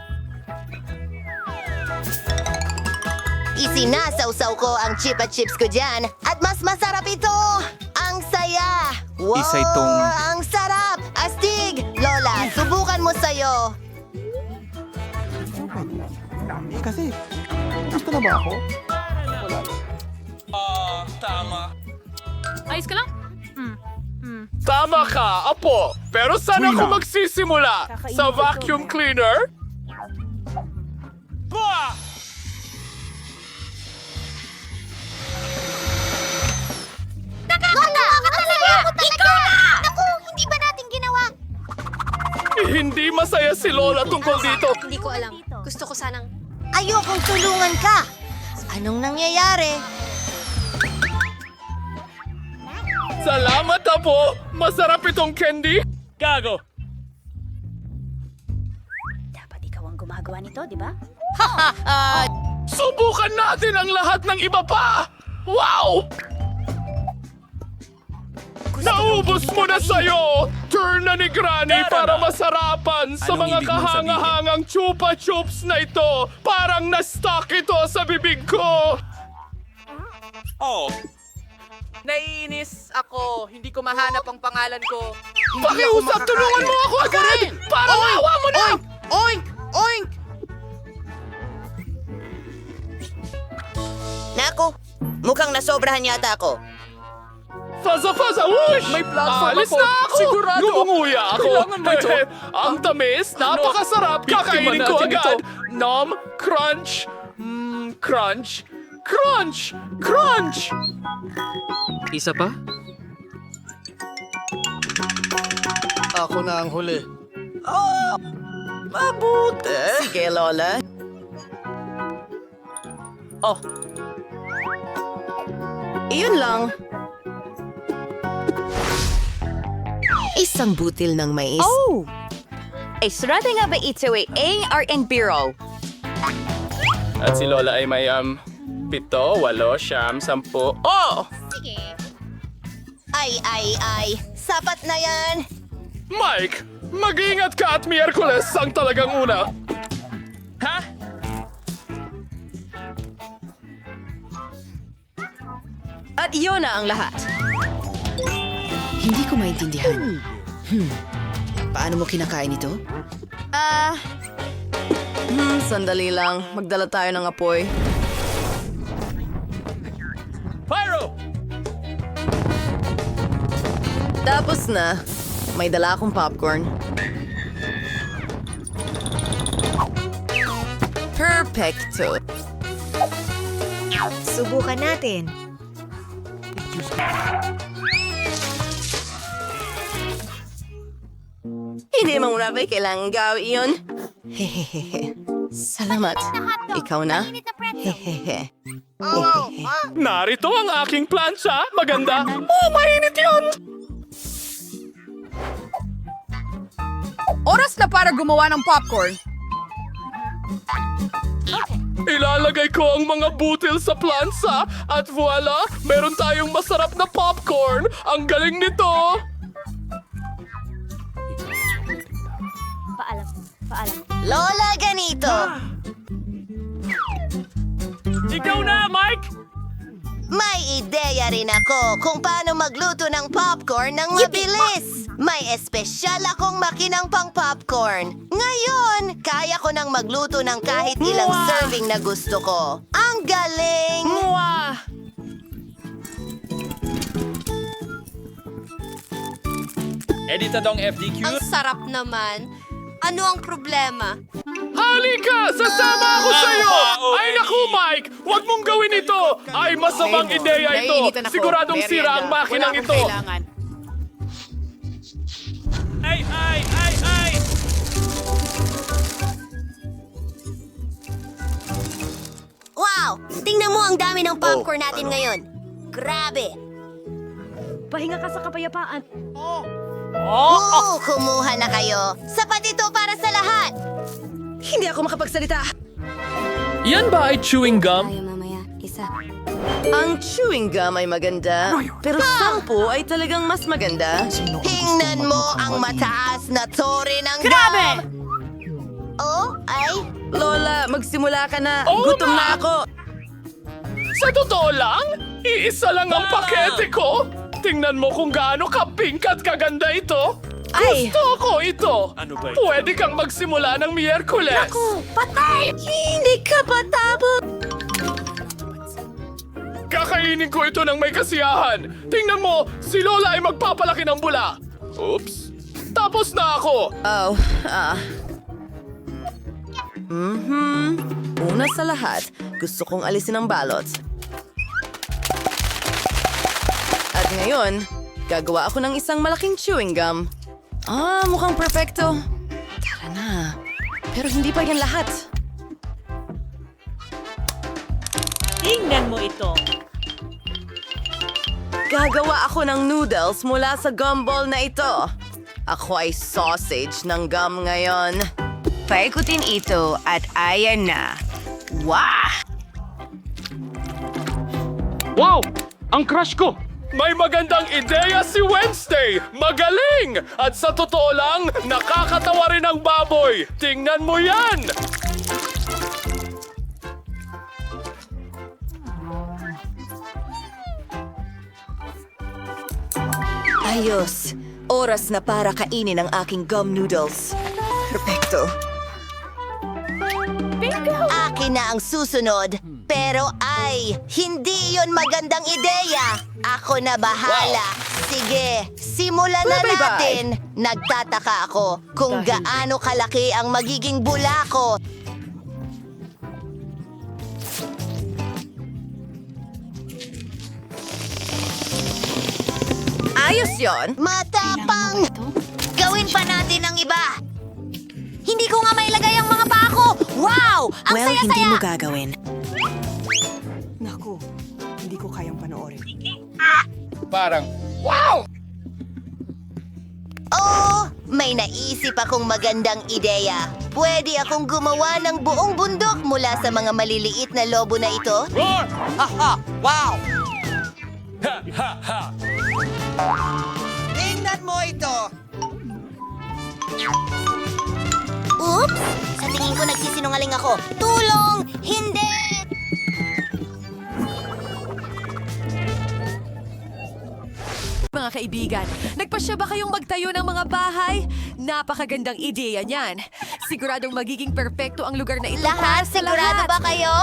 Isinasawsaw ko ang Chupa Chips ko dyan at mas masarap ito! Ang saya! Wow! Isa itong... Ang sarap! Astig! Lola, subukan mo sa'yo! Kasi, gusto na ba ako? Tama. Ayos ka lang? Tama ka, Apo. Pero saan ako magsisimula? Sa vacuum cleaner? Bah! Lola! Ikaw na! Naku, hindi ba natin ginawa? Hindi masaya si Lola tungkol dito. Hindi ko alam. Gusto ko sanang... Ayokong tulungan ka! Anong nangyayari? Salamat, Apo. Masarap itong candy. Gago. Dapat ikaw ang gumagawa nito, di ba? Subukan natin ang lahat ng iba pa. Wow! Naubos mo na sa'yo! Turn na ni Granny para masarapan sa Anong mga ibig mong kahangahangang chupa chups na ito. Parang na-stuck ito sa bibig ko. Oh. Naiinis ako. Hindi ko mahanap ang pangalan ko. Pakiusap, tulungan mo ako agad! Parang awa mo na! Oink! Oink! Naku, mukhang nasobrahan yata ako. Faza-faza, whoosh! May platform Alis ako. na ako! Sigurado. Ngumunguya ako! Kailangan mo ito. Ang tamis, napakasarap! Biktima Kakainin ko natin agad! ito. Nom, crunch, crunch, crunch, crunch! Isa pa? Ako na ang huli. Mabuti. Sige, Lola. Oh. Iyon lang. Isang butil ng mais. Oh! Ay, sarado nga ba ito ay ARN Bureau? At si Lola ay may 7, 8, 9, 10. Oh! Sige. Ay. Sapat na yan. Mike, mag-ingat ka at Miyerkules ang talagang una. Ha? At iyon na ang lahat. Hindi ko maintindihan. Paano mo kinakain ito? Sandali lang. Magdala tayo ng apoy. Pyro! Tapos na. May dala akong popcorn. Perfecto. Subukan natin. Hindi mo muna ba kailangan gawin yun? Hehehe. Salamat. Ikaw na? Hehehe. Narito ang aking plancha. Maganda. Oh, mainit yun! Oras na para gumawa ng popcorn. Ilalagay ko ang mga butil sa plansa at voila, meron tayong masarap na popcorn. Ang galing nito! Lola, ganito. Ikaw na, Mike! May ideya rin ako kung paano magluto ng popcorn ng mabilis. May espesyal akong makinang pang popcorn. Ngayon, kaya ko nang magluto ng kahit ilang serving na gusto ko. Ang galing! Editadong FDQ. Ang sarap naman. Ano ang problema? Halika! Sasama ako sa'yo! Ay naku, Mike! Huwag mong gawin ito! Ay, masamang ideya ito! Siguradong sira ang makinang ito! Ay! Wow! Tingnan mo ang dami ng popcorn natin ngayon. Grabe! Pahinga ka sa kapayapaan. Kumuha na kayo. Sapat ito para sa lahat. Hindi ako makapagsalita. Yan ba ay chewing gum? Mamaya, isa. Ang chewing gum ay maganda, pero 10 ay talagang mas maganda. Tingnan mo ang mataas na tore ng gum. Oh, ay. Lola, magsimula ka na. Oo Gutom na. na ako. Sa totoo lang, iisa lang ang pakete ko. Tingnan mo kung gaano ka-pink at kaganda ito. Ay. Gusto ko ito. Ano ba ito? Pwede kang magsimula ng Miyerkules. Patay! Hindi ka patapos. Kakainin ko ito ng may kasiyahan. Tingnan mo, si Lola ay magpapalaki ng bula. Oops. Tapos na ako. Una sa lahat, gusto kong alisin ang balot. At ngayon, gagawa ako ng isang malaking chewing gum. Mukhang perfecto. Tara na. Pero hindi pa yan lahat. Tingnan mo ito. Gagawa ako ng noodles mula sa gumball na ito. Ako ay sausage ng gum ngayon. Paikutin ito at ayan na. Wow! Wow! Ang crush ko! May magandang ideya si Wednesday! Magaling! At sa totoo lang, nakakatawa rin ang baboy! Tingnan mo yan! Ayos. Oras na para kainin ang aking gum noodles. Perfecto. Akin na ang susunod. Pero ay, hindi yon magandang ideya. Ako na bahala. Sige, simulan na natin. Nagtataka ako kung gaano kalaki ang magiging bula ko. Ayos yon. Matapang! Gawin pa natin ang iba. Hindi ko nga mailagay ang mga paa ko. Wow! Ang saya-saya! gagawin. Naku, hindi ko kayang panoorin. Parang, wow! Oh, may naisip akong magandang ideya. Pwede akong gumawa ng buong bundok mula sa mga maliliit na lobo na ito. Roar! Haha! Wow! Ha ha ha! Tingnan mo ito! Oops! Sa tingin ko nagsisinungaling ako. Tulong! Hindi! Mga kaibigan, nagpasya ba kayong magtayo ng mga bahay? Napakagandang ideya niyan. Siguradong magiging perpekto ang lugar na ito para Lahat, sa sigurado lahat. ba kayo?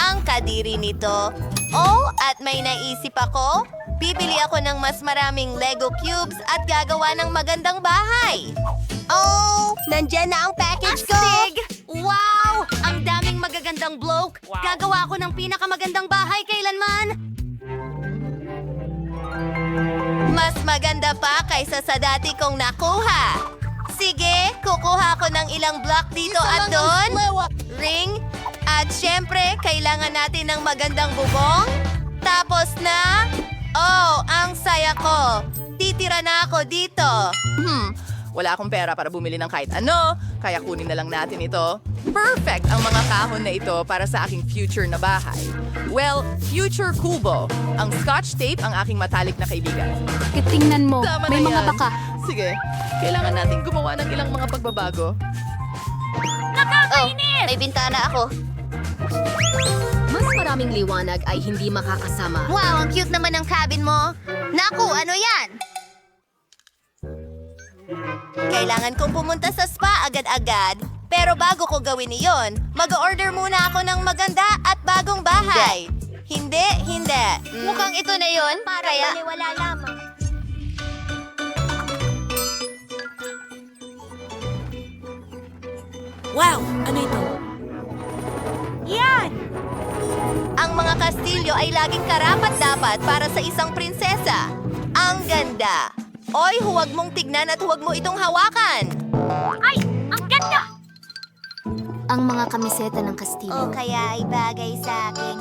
Ang kadiri nito. Oh, at may naisip ako. Bibili ako ng mas maraming Lego cubes at gagawa ng magandang bahay. Oh, nandyan na ang package ko. Wow! Ang daming magagandang bloke. Gagawa ako ng pinakamagandang bahay kailanman. Mas maganda pa kaysa sa dati kong nakuha. Sige, kukuha ko ng ilang block dito at doon. Ring. At syempre, kailangan natin ng magandang bubong. Tapos na... Oh, ang saya ko. Titira na ako dito. Wala akong pera para bumili ng kahit ano, kaya kunin na lang natin ito. Perfect ang mga kahon na ito para sa aking future na bahay. Well, future kubo. Ang scotch tape ang aking matalik na kaibigan. Tingnan mo, Tama may na mga yan. baka. Sige, kailangan natin gumawa ng ilang mga pagbabago. Oh, may bintana ako. Mas maraming liwanag ay hindi makakasama. Wow, ang cute naman ng cabin mo. Naku, ano yan? Kailangan kong pumunta sa spa agad-agad. Pero bago ko gawin iyon, mag-order muna ako ng maganda at bagong bahay. Hindi. Mukhang ito na yon. Kaya... Wala lamang. Wow! Ano ito? Ang mga kastilyo ay laging karapat-dapat para sa isang prinsesa. Ang ganda. Oy, huwag mong tignan at huwag mo itong hawakan. Ay! Ang ganda! Ang mga kamiseta ng Kastilyo. O kaya ay bagay sa akin.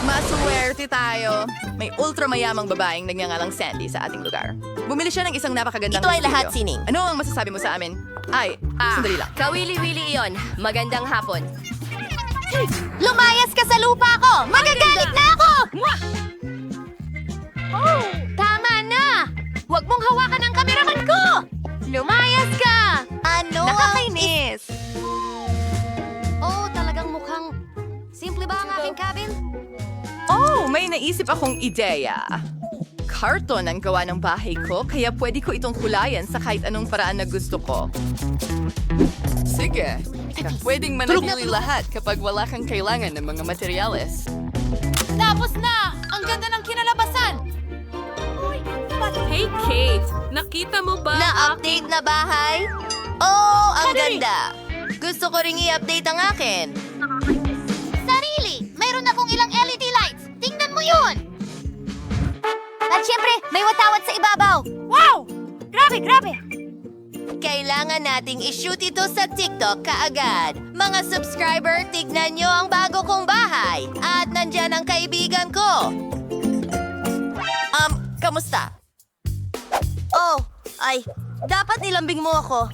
Masuwerte tayo. May ultramayamang babaeng nagngangalang Sandy sa ating lugar. Bumili siya ng isang napakagandang Ito ay kastilyo. lahat, Sining. Ano ang masasabi mo sa amin? Sandali lang. Kawili-wili iyon. Magandang hapon. Lumayas ka sa lupa ko! Magagalit na ako! Oh, tama na! Huwag mong hawakan ang kameraman ko! Lumayas ka! Ano? Nakakainis! Oh, talagang mukhang... Simple ba ang aking cabin? Oh, may naisip akong ideya. Karton ang gawa ng bahay ko, kaya pwede ko itong kulayan sa kahit anong paraan na gusto ko. Sige, pwedeng manatili lahat kapag wala kang kailangan ng mga materyales. Tapos na! ganda ng kinalabasan! Hey, Kate! Nakita mo ba? Na-update na bahay? Oh, ang ganda! Gusto ko ring i-update ang akin. Sarili! Mayroon akong ilang LED lights! Tingnan mo yun! At syempre, may watawat sa ibabaw! Wow! Grabe, grabe! Kailangan nating i-shoot ito sa TikTok kaagad. Mga subscriber, tignan nyo ang bago kong bahay. At nandyan ang kaibigan ko. Kamusta? Oh, dapat nilambing mo ako.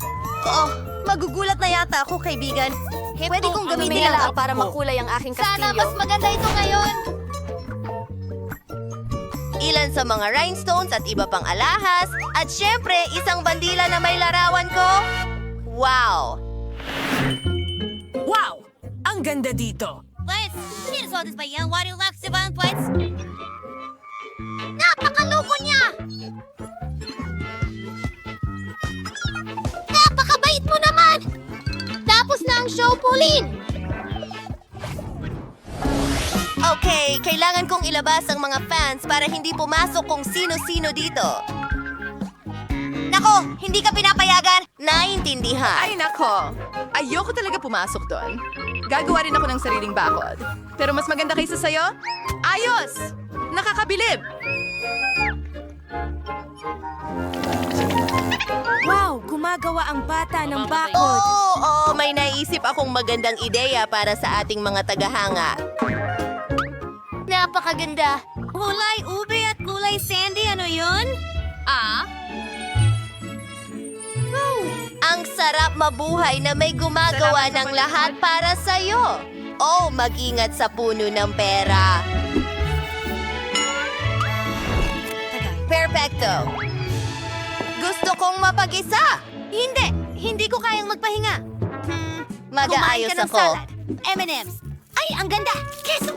Oh, magugulat na yata ako, kaibigan. Pwede kong gamitin lang para makulay ang aking kastilyo. Sana mas maganda ito ngayon! Ilan sa mga rhinestones at iba pang alahas. At syempre, isang bandila na may larawan ko. Wow! Wow! Ang ganda dito! Pwes, sinusodas ba yan? Why do you laugh, Sivan, Pwes? Napakaloko niya! Napakabait mo naman! Tapos na ang show, Pauline! Okay, kailangan kong ilabas ang mga fans para hindi pumasok kung sino-sino dito. Nako, hindi ka pinapayagan. Naintindihan. Ay nako, ayoko talaga pumasok doon. Gagawa rin ako ng sariling bakod. Pero mas maganda kaysa sayo? Ayos! Nakakabilib! Wow, gumagawa ang bata ng Oo, may naisip akong magandang ideya para sa ating mga tagahanga. Napakaganda! Kulay ube at kulay sandy, ano yun? Ang sarap mabuhay na may gumagawa ng lahat para sa'yo. Oh, mag-ingat sa puno ng pera. Perfecto. Gusto kong mapag-isa. Hindi ko kayang magpahinga. Mag-aayos Kumain ka ng ako. salad. M&M's. Ay, ang ganda! Keso!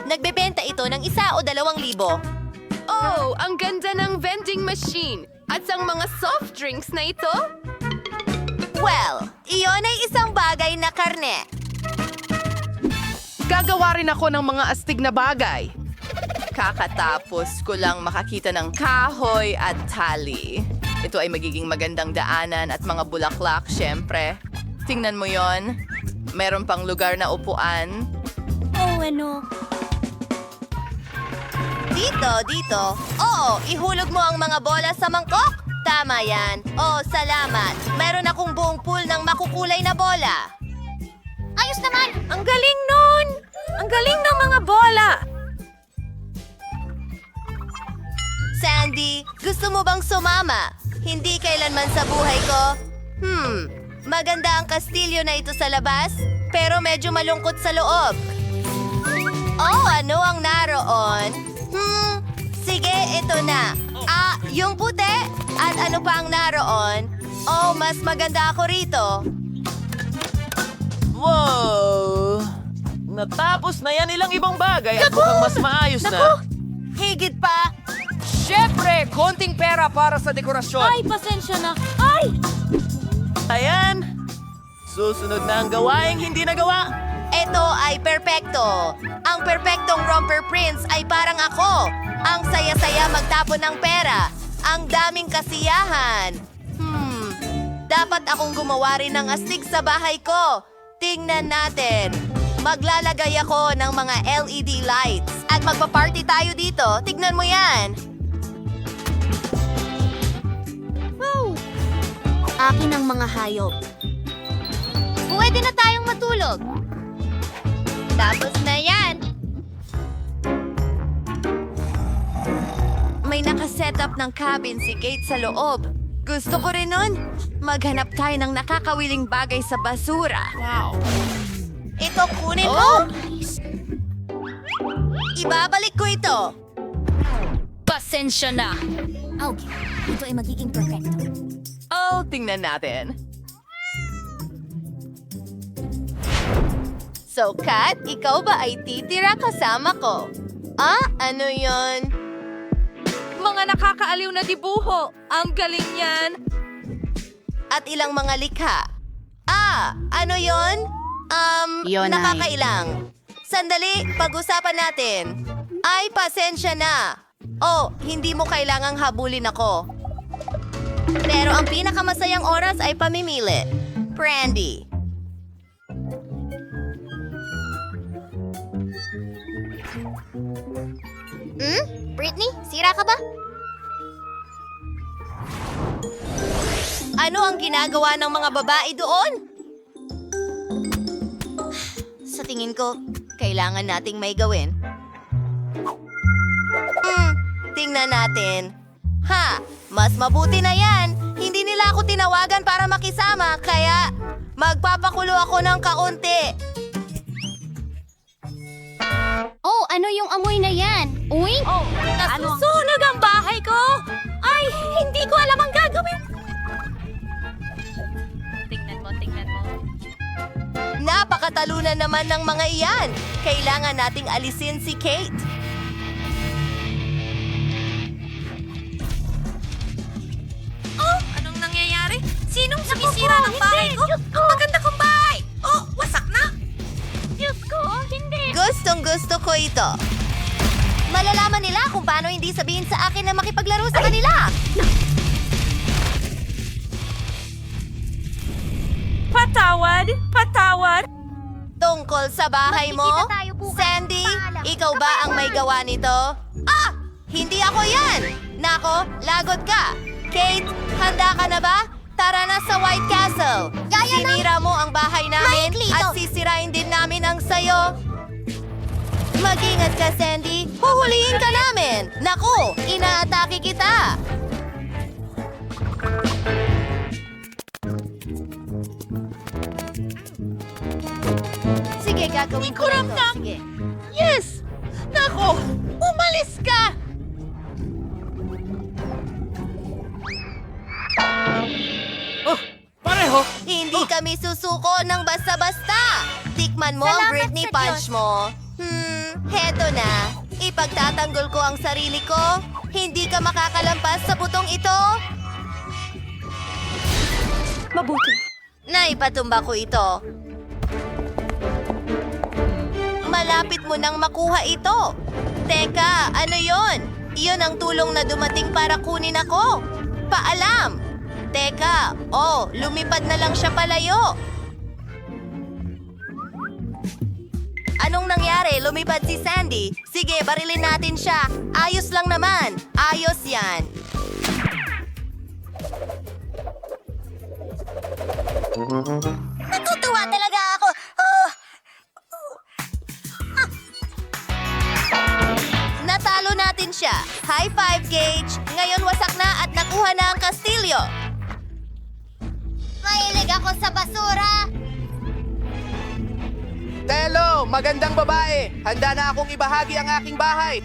Nagbebenta ito ng 1 o 2,000. Oh, ang ganda ng vending machine! At ang mga soft drinks na ito? Well, iyon ay isang bagay na karne. Gagawa rin ako ng mga astig na bagay. Kakatapos ko lang makakita ng kahoy at tali. Ito ay magiging magandang daanan at mga bulaklak, syempre. Tingnan mo yon. Meron pang lugar na upuan. Oh, ano? Dito. Oo, ihulog mo ang mga bola sa mangkok. Tama yan. Oh, salamat. Meron akong buong pool ng makukulay na bola. Ayos naman! Ang galing nun! Ang galing ng mga bola! Sandy, gusto mo bang sumama? Hindi kailanman sa buhay ko. Maganda ang kastilyo na ito sa labas, pero medyo malungkot sa loob. Oh, ano ang naroon? Sige, ito na. Yung puti? At ano pa ang naroon? Oh, mas maganda ako rito. Wow! Natapos na yan ilang ibang bagay at mukhang mas maayos na. Higit pa. Siyempre, konting pera para sa dekorasyon. Ay, pasensya na. Ay! Ayan! Susunod na ang gawaing hindi nagawa. Ito ay perpekto. Ang perpektong romper prince ay parang ako. Ang saya-saya magtapon ng pera. Ang daming kasiyahan. Dapat akong gumawa rin ng astig sa bahay ko. Tingnan natin. Maglalagay ako ng mga LED lights. At magpa-party tayo dito. Tignan mo yan. Akin ang mga hayop. Pwede na tayong matulog. Tapos na yan. May nakasetup ng cabin si Kate sa loob. Gusto ko rin nun. Maghanap tayo ng nakakawiling bagay sa basura. Wow. Ito kunin mo. Ibabalik ko ito. Pasensya na. Okay, ito ay magiging perfecto. Oh, tingnan natin. So, Kat, ikaw ba ay titira kasama ko? Ano yon? Mga nakakaaliw na dibuho. Ang galing yan. At ilang mga likha. Ano yon? Yun ay- Nakakailang. Sandali, pag-usapan natin. Ay, pasensya na. Oh, hindi mo kailangang habulin ako. Pero ang pinakamasayang oras ay pamimili. Brandy. Britney, sira ka ba? Ano ang ginagawa ng mga babae doon? Sa tingin ko, kailangan nating may gawin. Tingnan natin. Ha, mas mabuti na yan. Hindi nila ako tinawagan para makisama, kaya magpapakulo ako ng kaunti. Oh, ano yung amoy na yan? Uy? Oh, Nasusunog ang bahay ko! Ay, hindi ko alam ang gagawin! Tingnan mo. Napakatalunan naman ng mga iyan. Kailangan nating alisin si Kate. Oh, anong nangyayari? Sinong sumisira ng bahay ko? Ang maganda kong bahay! Oh, wasak na! Diyos ko, hindi! Gustong-gusto ko ito. Malalaman nila kung paano hindi sabihin sa akin na makipaglaro sa kanila. Patawad! Tungkol sa bahay mo, Magkikita tayo bukas. Sandy, Paalam. ikaw ba ang may gawa nito? Ah! Hindi ako yan! Nako, lagot ka! Kate, handa ka na ba? Tara na sa White Castle! Gaya ng- Sinira mo ang bahay namin Maikli at ito. sisirain din namin ang sayo. Mag-ingat ka, Sandy. Huhulihin ka namin. Naku, inaatake kita. Sige, gagawin ko lang to. Sige. Yes! Nako, umalis ka! Pareho! Hindi kami susuko ng basta-basta. Tikman mo ang Salamat Britney sa Punch Diyos. mo. Heto na. Ipagtatanggol ko ang sarili ko. Hindi ka makakalampas sa butong ito. Mabuti. Naipatumba ko ito. Malapit mo nang makuha ito. Teka, ano yon? Iyon ang tulong na dumating para kunin ako. Paalam. Teka, lumipad na lang siya palayo. Anong nangyari? Lumipad si Sandy. Sige, barilin natin siya. Ayos lang naman. Ayos yan. Natutuwa talaga ako. Natalo natin siya. High five, Gage. Ngayon wasak na at nakuha na ang kastilyo. Mahilig ako sa basura. Telo, magandang babae. Handa na akong ibahagi ang aking bahay.